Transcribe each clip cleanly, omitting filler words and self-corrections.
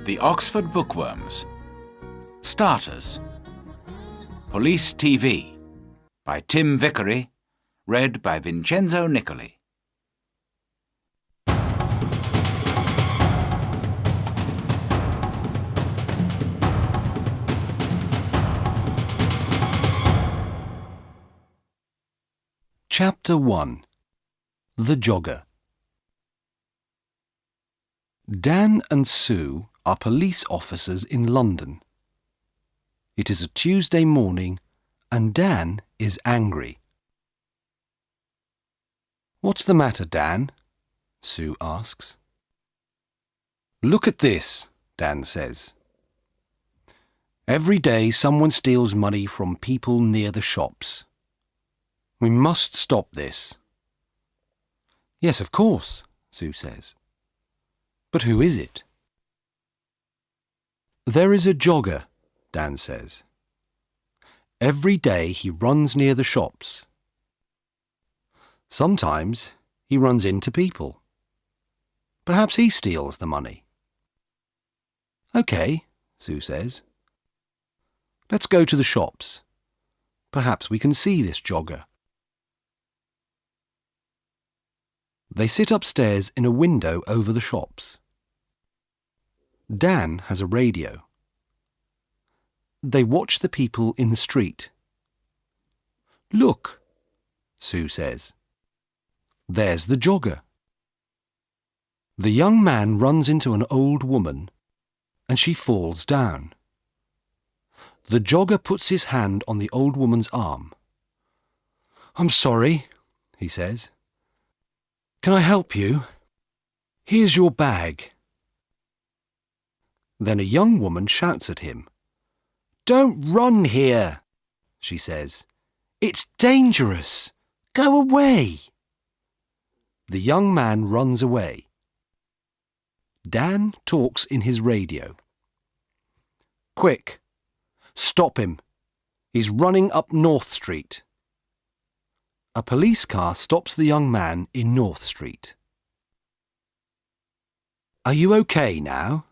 The Oxford Bookworms. Starters. Police TV by Tim Vickery, read by Vincenzo Nicoli. Chapter 1. The Jogger. Dan and Sue are police officers in London. It is a Tuesday morning and Dan is angry. "What's the matter, Dan?" Sue asks. "Look at this," Dan says. "Every day someone steals money from people near the shops. We must stop this." "Yes, of course," Sue says. "But who is it?" "There is a jogger," Dan says. "Every day he runs near the shops. Sometimes he runs into people. Perhaps he steals the money." "OK," Sue says. "Let's go to the shops. Perhaps we can see this jogger." They sit upstairs in a window over the shops. Dan has a radio. They watch the people in the street. "Look," Sue says. "There's the jogger." The young man runs into an old woman and she falls down. The jogger puts his hand on the old woman's arm. "I'm sorry," he says. "Can I help you? Here's your bag." Then a young woman shouts at him. "Don't run here," she says. "It's dangerous. Go away." The young man runs away. Dan talks in his radio. "Quick, stop him. He's running up North Street." A police car stops the young man in North Street. "Are you okay now?"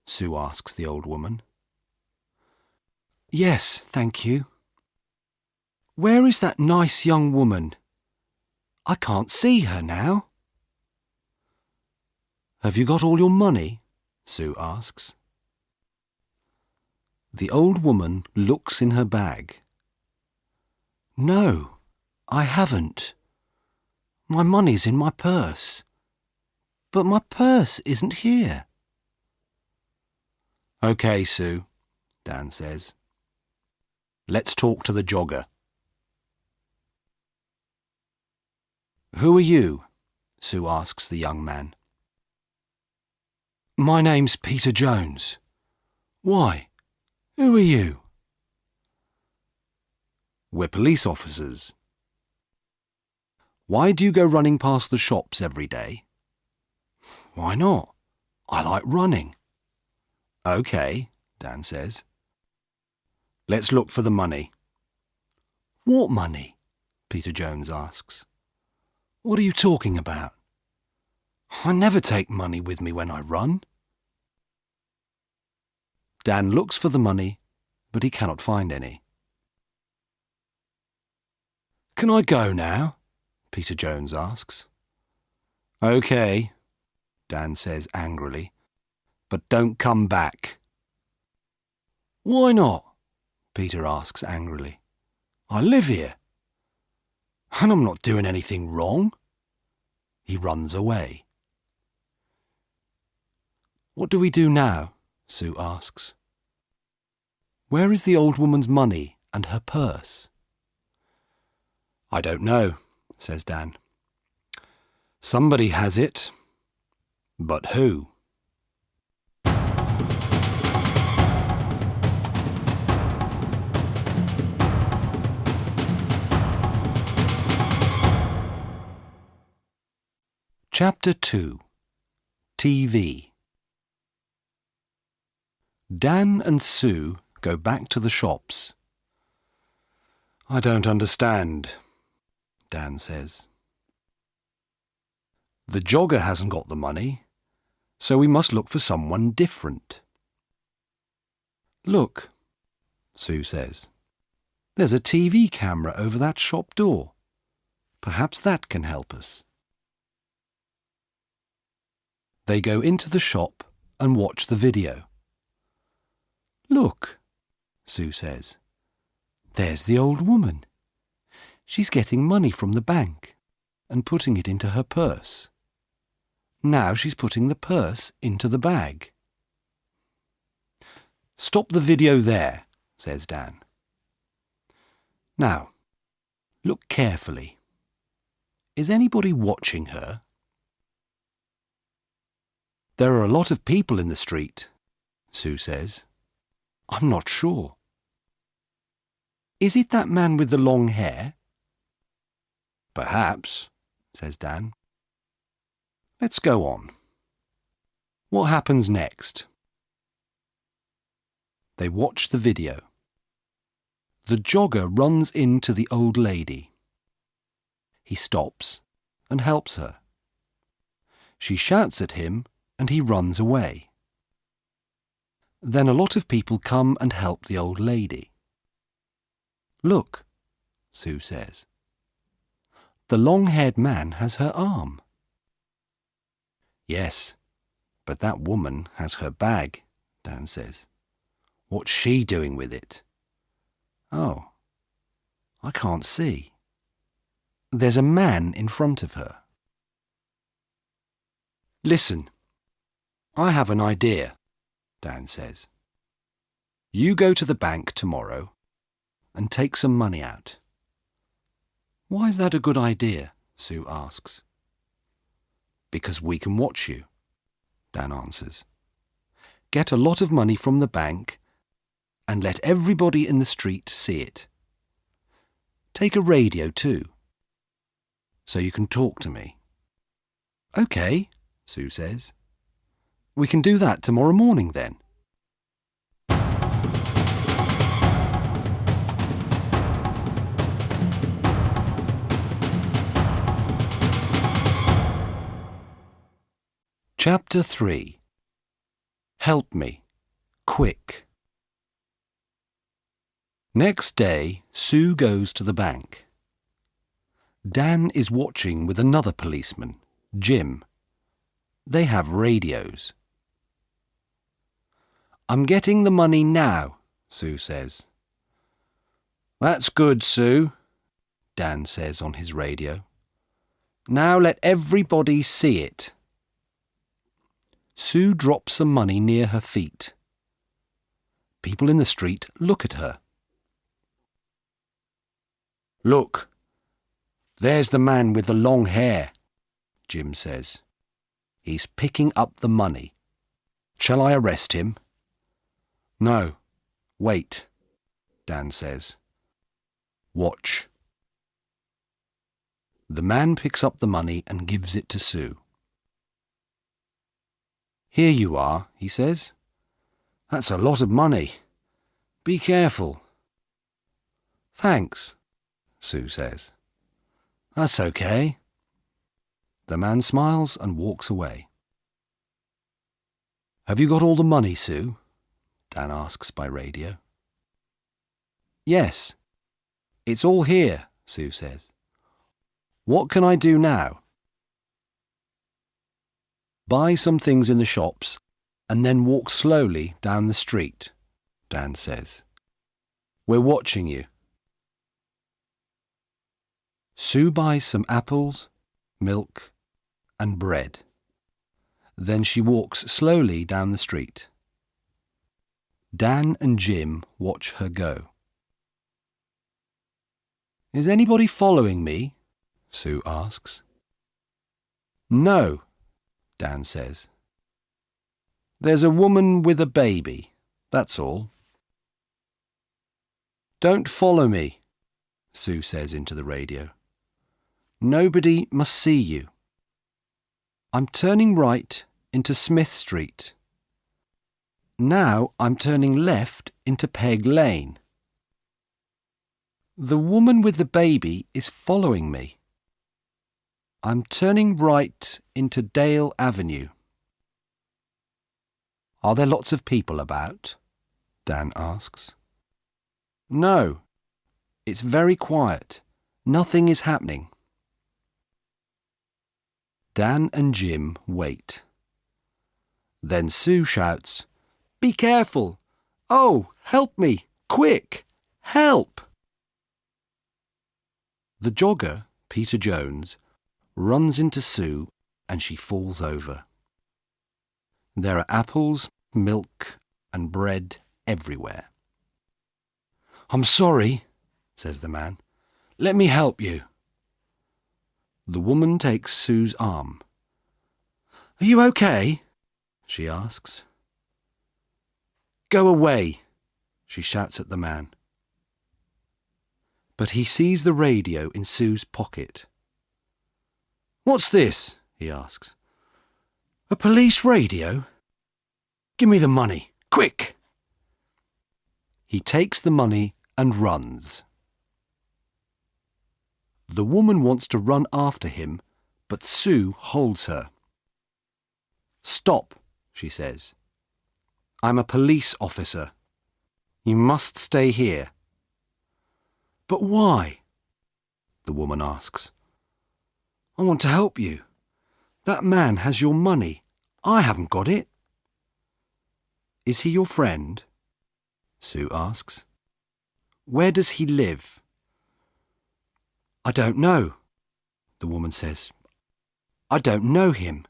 Sue asks the old woman. "Yes, thank you." "Where is that nice young woman? I can't see her now." "Have you got all your money?" Sue asks. The old woman looks in her bag. "No, I haven't. My money's in my purse. But my purse isn't here." "OK, Sue," Dan says. "Let's talk to the jogger." "Who are you?" Sue asks the young man. "My name's Peter Jones. Why? Who are you?" "We're police officers." "Why do you go running past the shops every day?" "Why not? I like running." "OK," Dan says. "Let's look for the money." "What money?" Peter Jones asks. "What are you talking about? I never take money with me when I run." Dan looks for the money, but he cannot find any. "Can I go now?" Peter Jones asks. "OK," Dan says angrily, "but don't come back." "Why not?" Peter asks angrily. "I live here. And I'm not doing anything wrong." He runs away. "What do we do now?" Sue asks. "Where is the old woman's money and her purse?" "I don't know," says Dan. "Somebody has it. But who?" Chapter 2. TV. Dan and Sue go back to the shops. "I don't understand," Dan says. "The jogger hasn't got the money, so we must look for someone different. Look, Sue says. There's a TV camera over that shop door. Perhaps that can help us. They go into the shop and watch the video. Look, Sue says. There's the old woman. She's getting money from the bank and putting it into her purse. Now she's putting the purse into the bag. Stop the video there, says Dan. Now, look carefully. Is anybody watching her? There are a lot of people in the street, Sue says. I'm not sure. Is it that man with the long hair? Perhaps, says Dan. Let's go on. What happens next? They watch the video. The jogger runs into the old lady. He stops and helps her. She shouts at him and he runs away. Then a lot of people come and help the old lady. Look, Sue says. The long-haired man has her arm. Yes, but that woman has her bag, Dan says. What's she doing with it? Oh, I can't see. There's a man in front of her. Listen, I have an idea, Dan says. You go to the bank tomorrow and take some money out. Why is that a good idea? Sue asks. Because we can watch you, Dan answers. Get a lot of money from the bank and let everybody in the street see it. Take a radio too, so you can talk to me. OK, Sue says. We can do that tomorrow morning then. Chapter 3. Help me, quick. Next day, Sue goes to the bank. Dan is watching with another policeman, Jim. They have radios. I'm getting the money now, Sue says. That's good, Sue, Dan says on his radio. Now let everybody see it. Sue drops some money near her feet. People in the street look at her. Look, there's the man with the long hair, Jim says. He's picking up the money. Shall I arrest him? No, wait, Dan says. Watch. The man picks up the money and gives it to Sue. Here you are, he says. That's a lot of money. Be careful. Thanks, Sue says. That's okay. The man smiles and walks away. Have you got all the money, Sue? Dan asks by radio. Yes, it's all here, Sue says. What can I do now? Buy some things in the shops and then walk slowly down the street, Dan says. We're watching you. Sue buys some apples, milk, and bread. Then she walks slowly down the street. Dan and Jim watch her go. Is anybody following me? Sue asks. No, Dan says. There's a woman with a baby, that's all. Don't follow me, Sue says into the radio. Nobody must see you. I'm turning right into Smith Street. Now I'm turning left into Peg Lane. The woman with the baby is following me. I'm turning right into Dale Avenue. Are there lots of people about? Dan asks. No, it's very quiet. Nothing is happening. Dan and Jim wait. Then Sue shouts, "Be careful! Oh, help me! Quick! Help!" The jogger, Peter Jones, runs into Sue and she falls over. There are apples, milk and bread everywhere. "I'm sorry," says the man. "Let me help you." The woman takes Sue's arm. "Are you okay?" she asks. "Go away," she shouts at the man. But he sees the radio in Sue's pocket. "What's this?" he asks. "A police radio? Give me the money, quick!" He takes the money and runs. The woman wants to run after him, but Sue holds her. "Stop," she says. "I'm a police officer. You must stay here." "But why?" the woman asks. "I want to help you. That man has your money. I haven't got it." "Is he your friend?" Sue asks. "Where does he live?" "I don't know," the woman says. "I don't know him."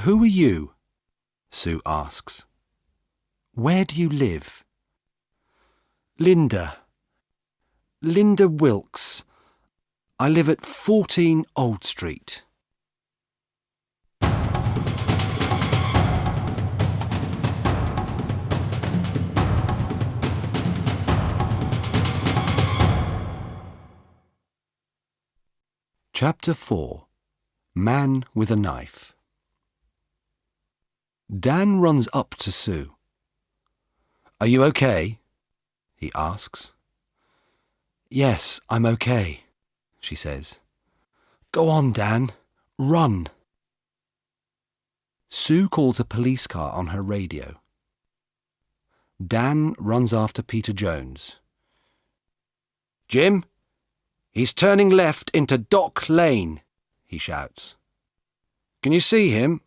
"Who are you?" Sue asks. "Where do you live?" Linda Wilkes. I live at 14 Old Street." Chapter 4. Man with a Knife. Dan runs up to Sue. "Are you okay?" he asks. "Yes, I'm okay," she says. "Go on, Dan. Run." Sue calls a police car on her radio. Dan runs after Peter Jones. "Jim, he's turning left into Dock Lane," he shouts. "Can you see him?"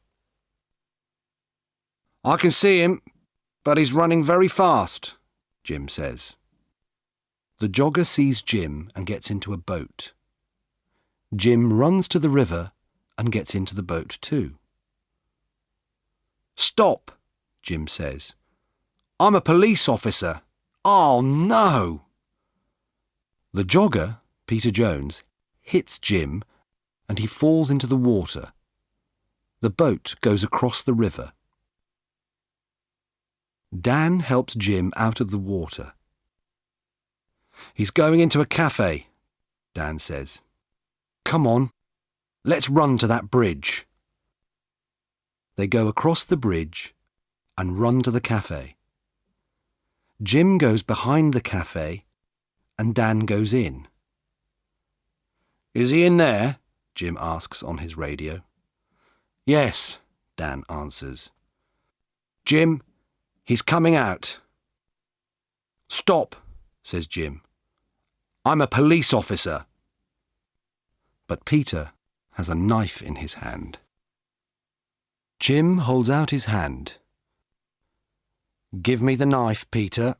"I can see him, but he's running very fast," Jim says. The jogger sees Jim and gets into a boat. Jim runs to the river and gets into the boat too. "Stop," Jim says. "I'm a police officer." "Oh, no!" The jogger, Peter Jones, hits Jim and he falls into the water. The boat goes across the river. Dan helps Jim out of the water. "He's going into a cafe," Dan says. "Come on, let's run to that bridge." They go across the bridge and run to the cafe. Jim goes behind the cafe and Dan goes in. "Is he in there?" Jim asks on his radio. "Yes," Dan answers. "Jim, he's coming out." "Stop," says Jim. "I'm a police officer." But Peter has a knife in his hand. Jim holds out his hand. "Give me the knife, Peter."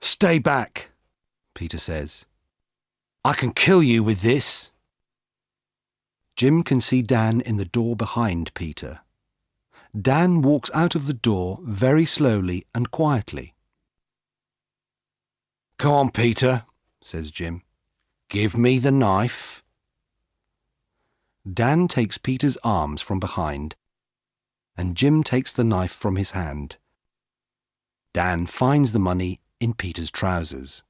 "Stay back," Peter says. "I can kill you with this." Jim can see Dan in the door behind Peter. Dan walks out of the door very slowly and quietly. "Come on, Peter," says Jim. "Give me the knife." Dan takes Peter's arms from behind, and Jim takes the knife from his hand. Dan finds the money in Peter's trousers.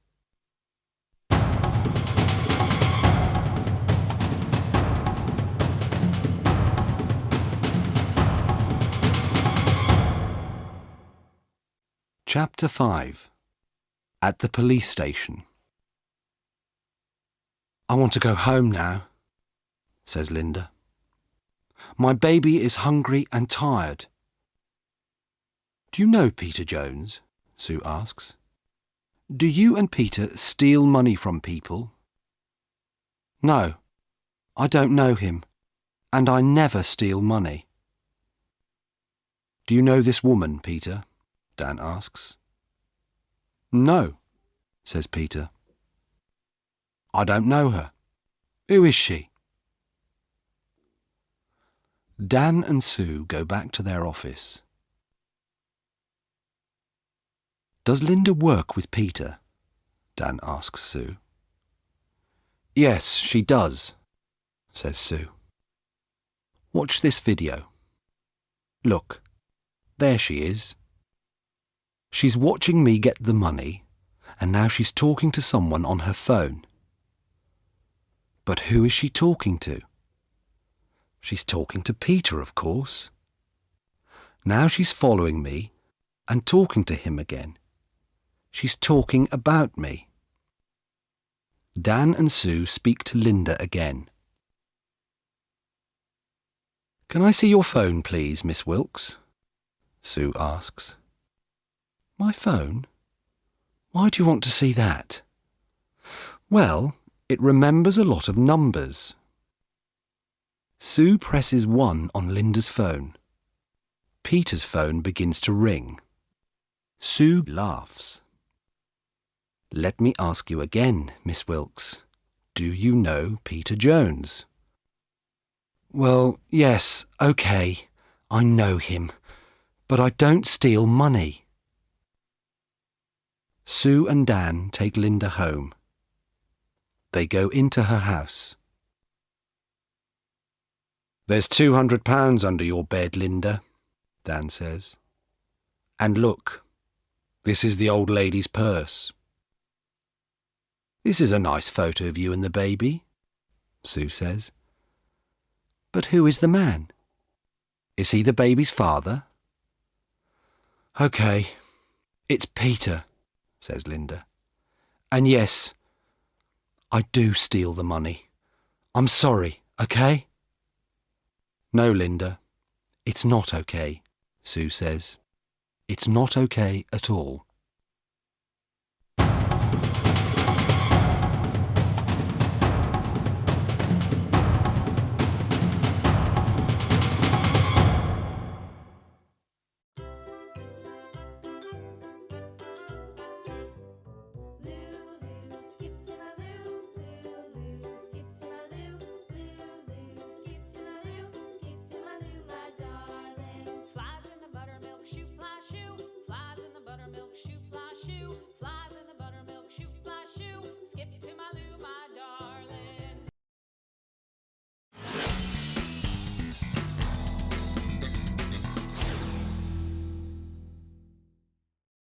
Chapter 5. At the police station. "I want to go home now," says Linda. My baby is hungry and tired. Do you know Peter Jones? Sue asks. Do you and Peter steal money from people? No, I don't know him, and I never steal money. Do you know this woman, Peter? Dan asks. No, says Peter. I don't know her. Who is she? Dan and Sue go back to their office. Does Linda work with Peter? Dan asks Sue. Yes, she does, says Sue. Watch this video. Look, there she is. She's watching me get the money, and now she's talking to someone on her phone. But who is she talking to? She's talking to Peter, of course. Now she's following me and talking to him again. She's talking about me. Dan and Sue speak to Linda again. Can I see your phone, please, Miss Wilkes? Sue asks. My phone? Why do you want to see that? Well, it remembers a lot of numbers. Sue presses 1 on Linda's phone. Peter's phone begins to ring. Sue laughs. Let me ask you again, Miss Wilkes. Do you know Peter Jones? Well, yes, OK. I know him. But I don't steal money. Sue and Dan take Linda home. They go into her house. There's £200 under your bed, Linda, Dan says. And look, this is the old lady's purse. This is a nice photo of you and the baby, Sue says. But who is the man? Is he the baby's father? OK, it's Peter, says Linda. And yes, I do steal the money. I'm sorry, OK? No, Linda, it's not OK, Sue says. It's not OK at all.